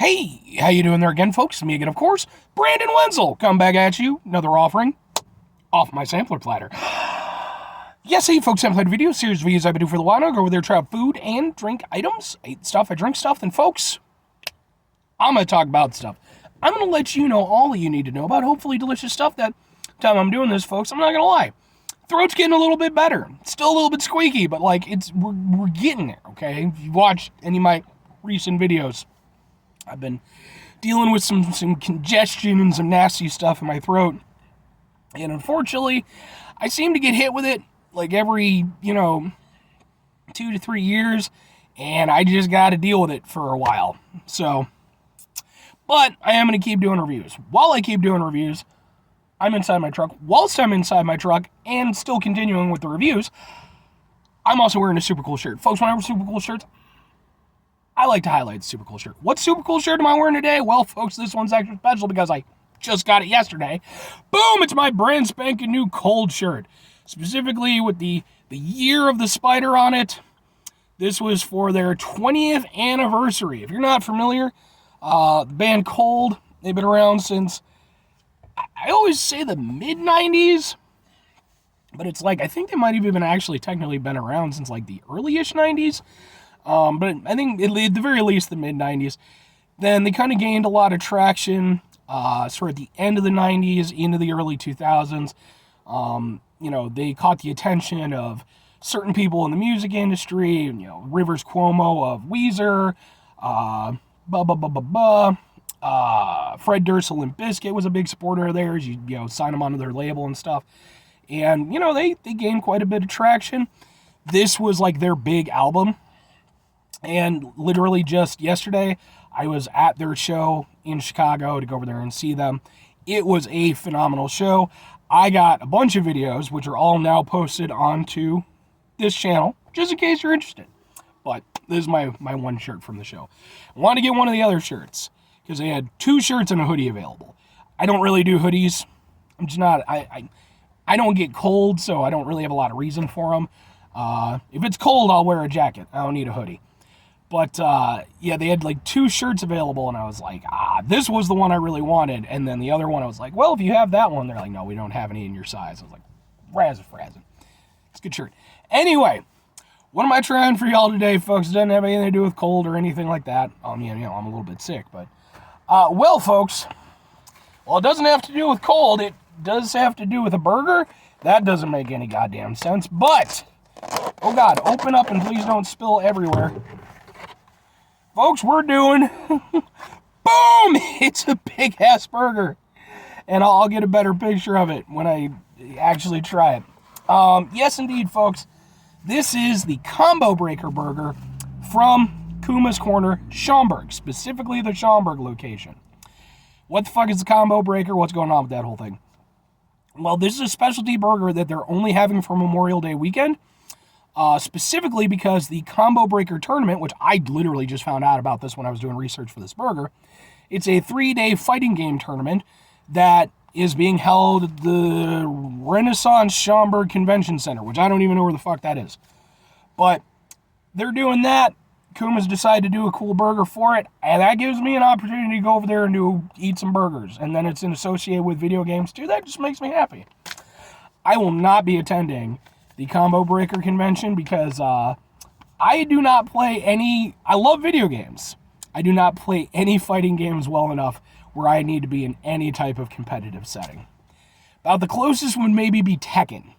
Hey, how you doing there again, folks? Me again, of course, Brandon Wenzel. Come back at you, another offering off my sampler platter. Yes, hey folks, sampler video series of videos I've been doing for the while now. Go over there, try out food and drink items. I eat stuff, I drink stuff, then folks, I'm going to talk about stuff. I'm going to let you know all that you need to know about hopefully delicious stuff. That time I'm doing this, folks, I'm not going to lie. Throat's getting a little bit better. It's still a little bit squeaky, but like we're getting there, okay? If you watched any of my recent videos, I've been dealing with some congestion and some nasty stuff in my throat. And unfortunately, I seem to get hit with it like every, 2 to 3 years, and I just got to deal with it for a while. So, but I am going to keep doing reviews. While I keep doing reviews, I'm inside my truck. Whilst I'm inside my truck and still continuing with the reviews, I'm also wearing a super cool shirt. Folks, when I wear super cool shirts, I like to highlight the super cool shirt. What super cool shirt am I wearing today? Well, folks, this one's extra special because I just got it yesterday. Boom! It's my brand spanking new Cold shirt. Specifically with the year of the spider on it. This was for their 20th anniversary. If you're not familiar, the band Cold, they've been around since, I always say the mid-90s. But it's like, I think they might have even actually technically been around since like the early-ish 90s. But I think at the very least the mid-90s. Then they kind of gained a lot of traction sort of at the end of the 90s into the early 2000s. They caught the attention of certain people in the music industry, Rivers Cuomo of Weezer, Fred Durst of Limp Bizkit was a big supporter of theirs. You sign them onto their label and stuff. And, they gained quite a bit of traction. This was like their big album. And literally just yesterday, I was at their show in Chicago to go over there and see them. It was a phenomenal show. I got a bunch of videos, which are all now posted onto this channel, just in case you're interested. But this is my one shirt from the show. I wanted to get one of the other shirts, because they had 2 shirts and a hoodie available. I don't really do hoodies. I'm just not, I don't get cold, so I don't really have a lot of reason for them. If it's cold, I'll wear a jacket. I don't need a hoodie. But, they had like 2 shirts available, and I was like, this was the one I really wanted. And then the other one, I was like, well, if you have that one, they're like, no, we don't have any in your size. I was like, frazzin'. It's a good shirt. Anyway, what am I trying for y'all today, folks? It doesn't have anything to do with cold or anything like that. I'm a little bit sick, but, folks, it doesn't have to do with cold. It does have to do with a burger. That doesn't make any goddamn sense, but, oh God, open up and please don't spill everywhere. Folks, we're doing, boom, it's a big-ass burger. And I'll get a better picture of it when I actually try it. Yes, indeed, folks. This is the Combo Breaker Burger from Kuma's Corner, Schaumburg, specifically the Schaumburg location. What the fuck is the Combo Breaker? What's going on with that whole thing? Well, this is a specialty burger that they're only having for Memorial Day weekend. Specifically because the Combo Breaker Tournament, which I literally just found out about this when I was doing research for this burger, it's a 3-day fighting game tournament that is being held at the Renaissance Schaumburg Convention Center, which I don't even know where the fuck that is. But they're doing that. Kuma's decided to do a cool burger for it, and that gives me an opportunity to go over there and eat some burgers. And then it's associated with video games too. That just makes me happy. I will not be attending the Combo Breaker Convention because I do not play any, I love video games. I do not play any fighting games well enough where I need to be in any type of competitive setting. About the closest would maybe be Tekken.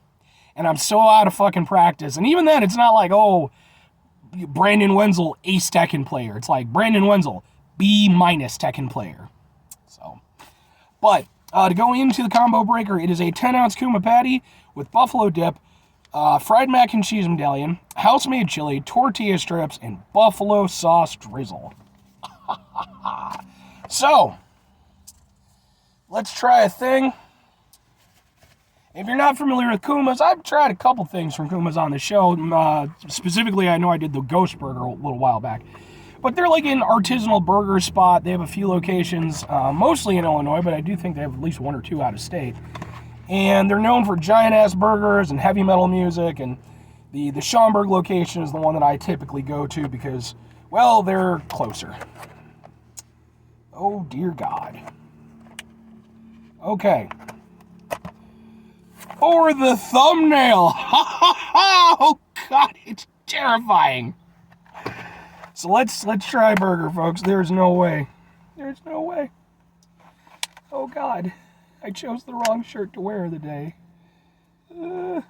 And I'm so out of fucking practice. And even then, it's not like, oh, Brandon Wenzel, ace Tekken player. It's like Brandon Wenzel, B- Tekken player. So, but to go into the Combo Breaker, it is a 10-ounce Kuma patty with buffalo dip, fried mac and cheese medallion, house-made chili, tortilla strips, and buffalo sauce drizzle. So, let's try a thing. If you're not familiar with Kuma's, I've tried a couple things from Kuma's on the show. Specifically, I know I did the Ghost Burger a little while back. But they're like an artisanal burger spot. They have a few locations, mostly in Illinois, but I do think they have at least 1 or 2 out of state. And they're known for giant-ass burgers and heavy metal music, and the Schaumburg location is the one that I typically go to because, well, they're closer. Oh, dear God. Okay. For the thumbnail. Oh, God, it's terrifying. So let's try a burger, folks. There's no way. There's no way. Oh, God. I chose the wrong shirt to wear the day. All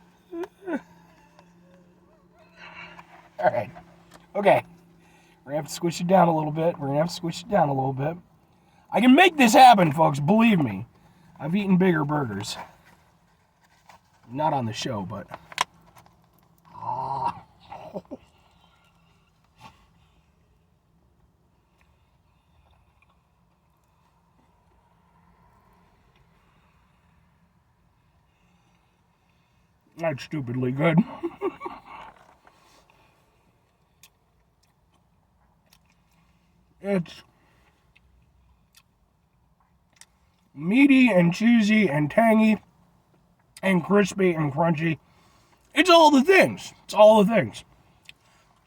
right. Okay. We're going to have to squish it down a little bit. I can make this happen, folks. Believe me. I've eaten bigger burgers. Not on the show, but... That's stupidly good. It's meaty and cheesy and tangy and crispy and crunchy. It's all the things.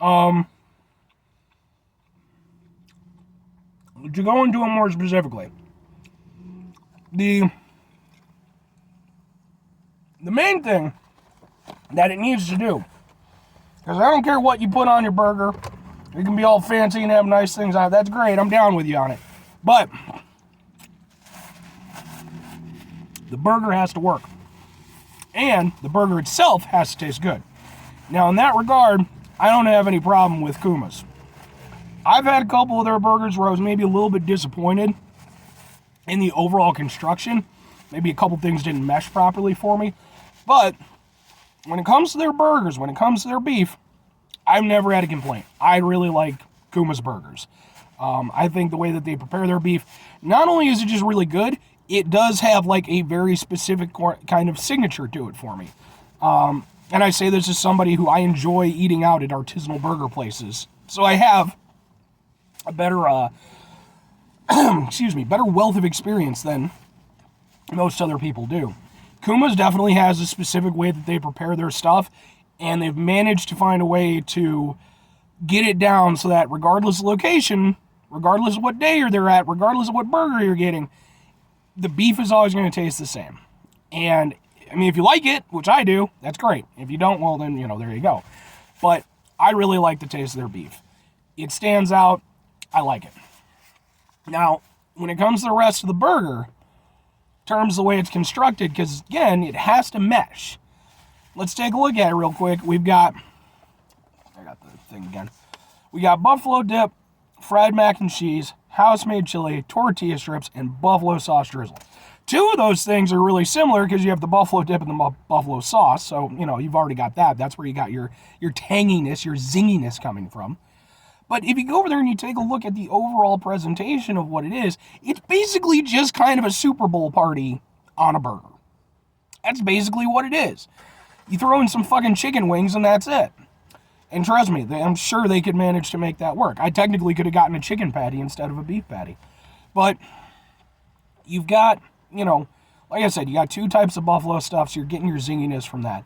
To go into it more specifically, the main thing that it needs to do, because I don't care what you put on your burger, you can be all fancy and have nice things on it. That's great. I'm down with you on it. But the burger has to work. And the burger itself has to taste good. Now, in that regard, I don't have any problem with Kuma's. I've had a couple of their burgers where I was maybe a little bit disappointed in the overall construction. Maybe a couple things didn't mesh properly for me. But when it comes to their burgers, when it comes to their beef, I've never had a complaint. I really like Kuma's burgers. I think the way that they prepare their beef, not only is it just really good, it does have like a very specific kind of signature to it for me. And I say this as somebody who I enjoy eating out at artisanal burger places. So I have a better, better wealth of experience than most other people do. Kuma's definitely has a specific way that they prepare their stuff, and they've managed to find a way to get it down so that regardless of location, regardless of what day you're there at, regardless of what burger you're getting, the beef is always going to taste the same. And, I mean, if you like it, which I do, that's great. If you don't, well, then, there you go. But I really like the taste of their beef. It stands out. I like it. Now, when it comes to the rest of the burger, in terms of the way it's constructed, because, again, it has to mesh. Let's take a look at it real quick. I got the thing again. We got buffalo dip, fried mac and cheese, house-made chili, tortilla strips, and buffalo sauce drizzle. Two of those things are really similar because you have the buffalo dip and the buffalo sauce. So, you've already got that. That's where you got your tanginess, your zinginess coming from. But if you go over there and you take a look at the overall presentation of what it is, it's basically just kind of a Super Bowl party on a burger. That's basically what it is. You throw in some fucking chicken wings and that's it. And trust me, I'm sure they could manage to make that work. I technically could have gotten a chicken patty instead of a beef patty. But you've got, like I said, you got two types of buffalo stuff, so you're getting your zinginess from that.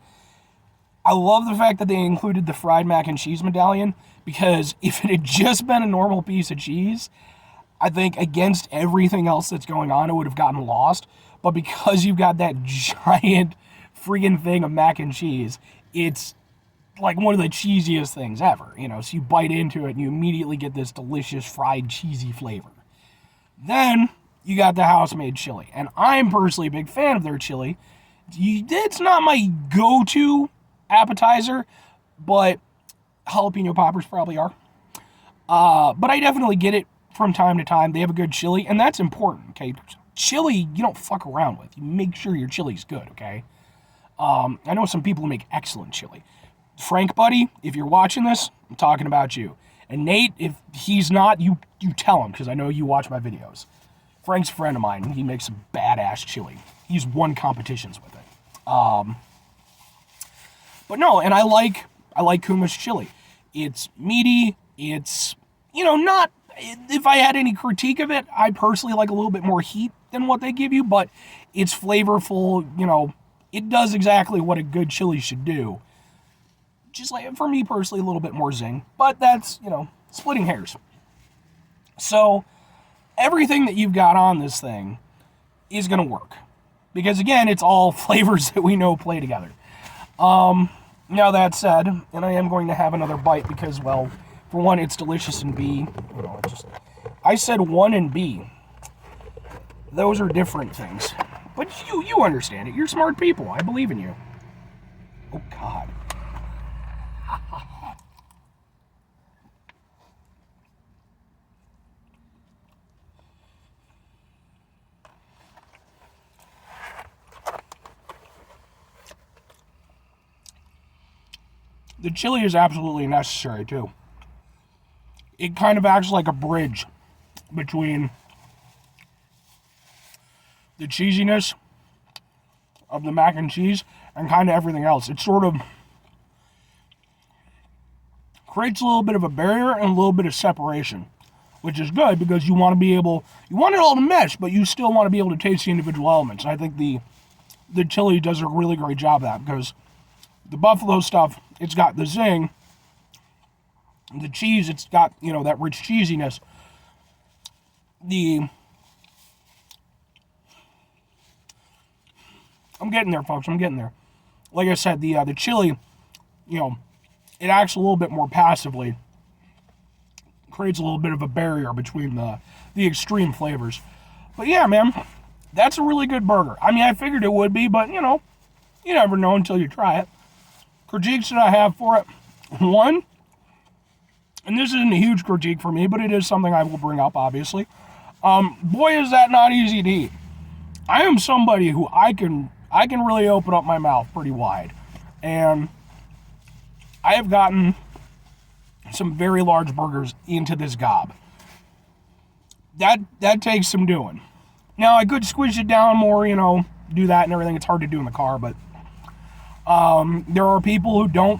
I love the fact that they included the fried mac and cheese medallion, because if it had just been a normal piece of cheese, I think against everything else that's going on, it would have gotten lost. But because you've got that giant friggin' thing of mac and cheese, it's like one of the cheesiest things ever, so you bite into it and you immediately get this delicious fried cheesy flavor. Then you got the house-made chili, and I'm personally a big fan of their chili. It's not my go-to appetizer, but jalapeno poppers probably are. But I definitely get it from time to time. They have a good chili, and that's important, okay? Chili, you don't fuck around with. You make sure your chili's good, okay? I know some people who make excellent chili. Frank, buddy, if you're watching this, I'm talking about you. And Nate, if he's not, you tell him, because I know you watch my videos. Frank's a friend of mine, and he makes some badass chili. He's won competitions with it. But no, and I like Kuma's chili. It's meaty. It's, not, if I had any critique of it, I personally like a little bit more heat than what they give you, but it's flavorful, it does exactly what a good chili should do. Just like, for me personally, a little bit more zing, but that's, splitting hairs. So, everything that you've got on this thing is going to work. Because, again, it's all flavors that we know play together. Now, that said, and I am going to have another bite because, well, for one, it's delicious, and B, I said 1 and B. Those are different things. But you understand it. You're smart people. I believe in you. Oh, God. The chili is absolutely necessary, too. It kind of acts like a bridge between the cheesiness of the mac and cheese and kind of everything else. It sort of creates a little bit of a barrier and a little bit of separation, which is good because you want it all to mesh, but you still want to be able to taste the individual elements. And I think the chili does a really great job of that because the buffalo stuff, it's got the zing. The cheese, it's got, that rich cheesiness. I'm getting there, folks. I'm getting there. Like I said, the chili, it acts a little bit more passively. Creates a little bit of a barrier between the extreme flavors. But yeah, man, that's a really good burger. I mean, I figured it would be, but, you never know until you try it. Critiques that I have for it. One, and this isn't a huge critique for me, but it is something I will bring up, obviously. Boy, is that not easy to eat. I am somebody who I can really open up my mouth pretty wide. And I have gotten some very large burgers into this gob. That takes some doing. Now, I could squish it down more, do that and everything. It's hard to do in the car, but there are people who don't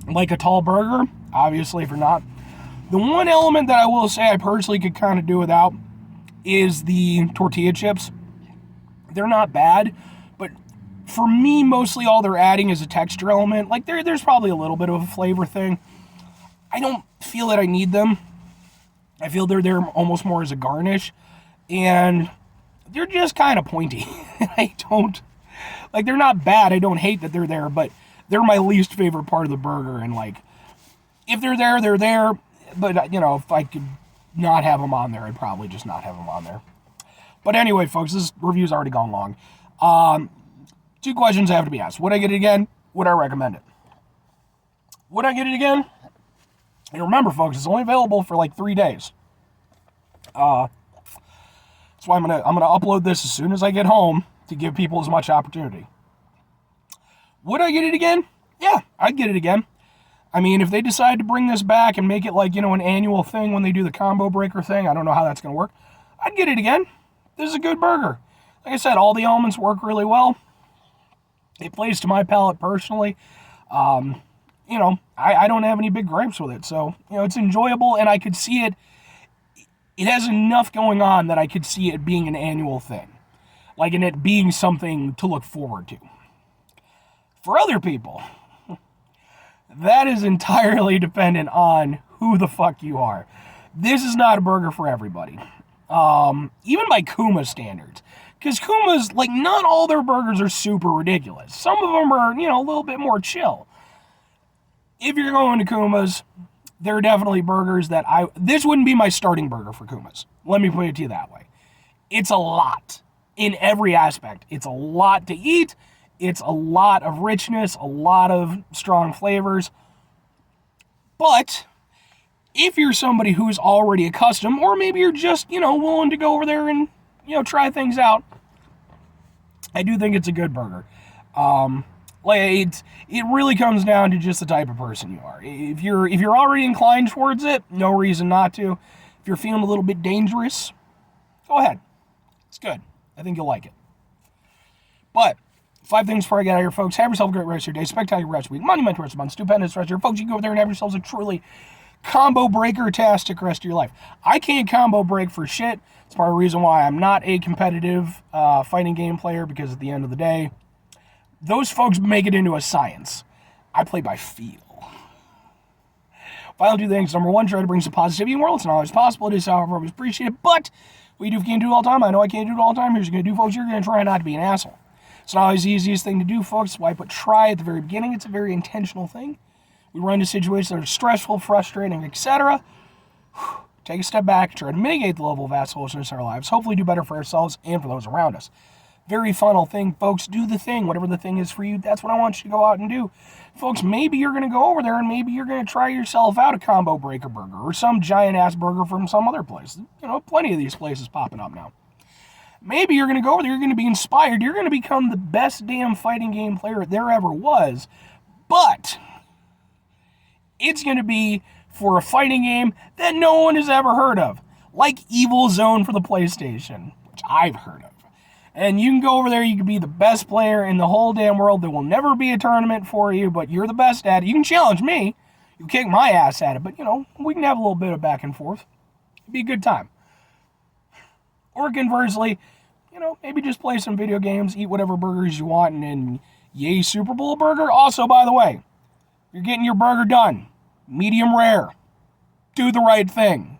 like a tall burger. Obviously, if you're not. The one element that I will say I personally could kind of do without is the tortilla chips. They're not bad, but for me, mostly all they're adding is a texture element. Like, there's probably a little bit of a flavor thing. I don't feel that I need them. I feel they're there almost more as a garnish, and they're just kind of pointy. They're not bad. I don't hate that they're there, but they're my least favorite part of the burger, and, if they're there, they're there. But, if I could not have them on there, I'd probably just not have them on there. But anyway, folks, this review's already gone long. 2 questions have to be asked. Would I get it again? Would I recommend it? Would I get it again? And remember, folks, it's only available for 3 days. That's why I'm gonna upload this as soon as I get home to give people as much opportunity. Would I get it again? Yeah, I'd get it again. I mean, if they decide to bring this back and make it an annual thing when they do the combo breaker thing, I don't know how that's going to work. I'd get it again. This is a good burger. Like I said, all the elements work really well. It plays to my palate personally. I don't have any big gripes with it. So, it's enjoyable, and I could see it. It has enough going on that I could see it being an annual thing. And it being something to look forward to. For other people, that is entirely dependent on who the fuck you are. This is not a burger for everybody. Even by Kuma standards. Because Kuma's, not all their burgers are super ridiculous. Some of them are, a little bit more chill. If you're going to Kuma's, there are definitely burgers that this wouldn't be my starting burger for Kuma's. Let me put it to you that way. It's a lot in every aspect. It's a lot to eat. It's a lot of richness, a lot of strong flavors. But if you're somebody who's already accustomed, or maybe you're just, willing to go over there and, try things out, I do think it's a good burger. It really comes down to just the type of person you are. If you're already inclined towards it, no reason not to. If you're feeling a little bit dangerous, go ahead. It's good. I think you'll like it. But 5 things before I get out of here, folks. Have yourself a great rest of your day. Spectacular rest of the week. Monumental rest of the month. Stupendous rest of your folks. You can go over there and have yourselves a truly combo breaker-tastic rest of your life. I can't combo break for shit. It's part of the reason why I'm not a competitive fighting game player, because at the end of the day, those folks make it into a science. I play by feel. Final two things. Number one, try to bring some positivity in the world. It's not always possible. It is, however, always appreciated. But we can't do it all the time. I know I can't do it all the time. Here's what you're going to do, folks. You're going to try not to be an asshole. It's not always the easiest thing to do, folks. That's why I put try at the very beginning. It's a very intentional thing. We run into situations that are stressful, frustrating, etc. Take a step back, try to mitigate the level of assholishness in our lives. Hopefully do better for ourselves and for those around us. Very final thing, folks. Do the thing. Whatever the thing is for you, that's what I want you to go out and do. Folks, maybe you're going to go over there and maybe you're going to try yourself out a combo breaker burger or some giant-ass burger from some other place. You know, plenty of these places popping up now. Maybe you're going to go over there, you're going to be inspired. You're going to become the best damn fighting game player there ever was. But it's going to be for a fighting game that no one has ever heard of. Like Evil Zone for the PlayStation, which I've heard of. And you can go over there, you can be the best player in the whole damn world. There will never be a tournament for you, but you're the best at it. You can challenge me. You kick my ass at it, but, you know, we can have a little bit of back and forth. It'd be a good time. Or conversely, you know, maybe just play some video games, eat whatever burgers you want, and then yay Super Bowl burger. Also, by the way, you're getting your burger done. Medium rare. Do the right thing.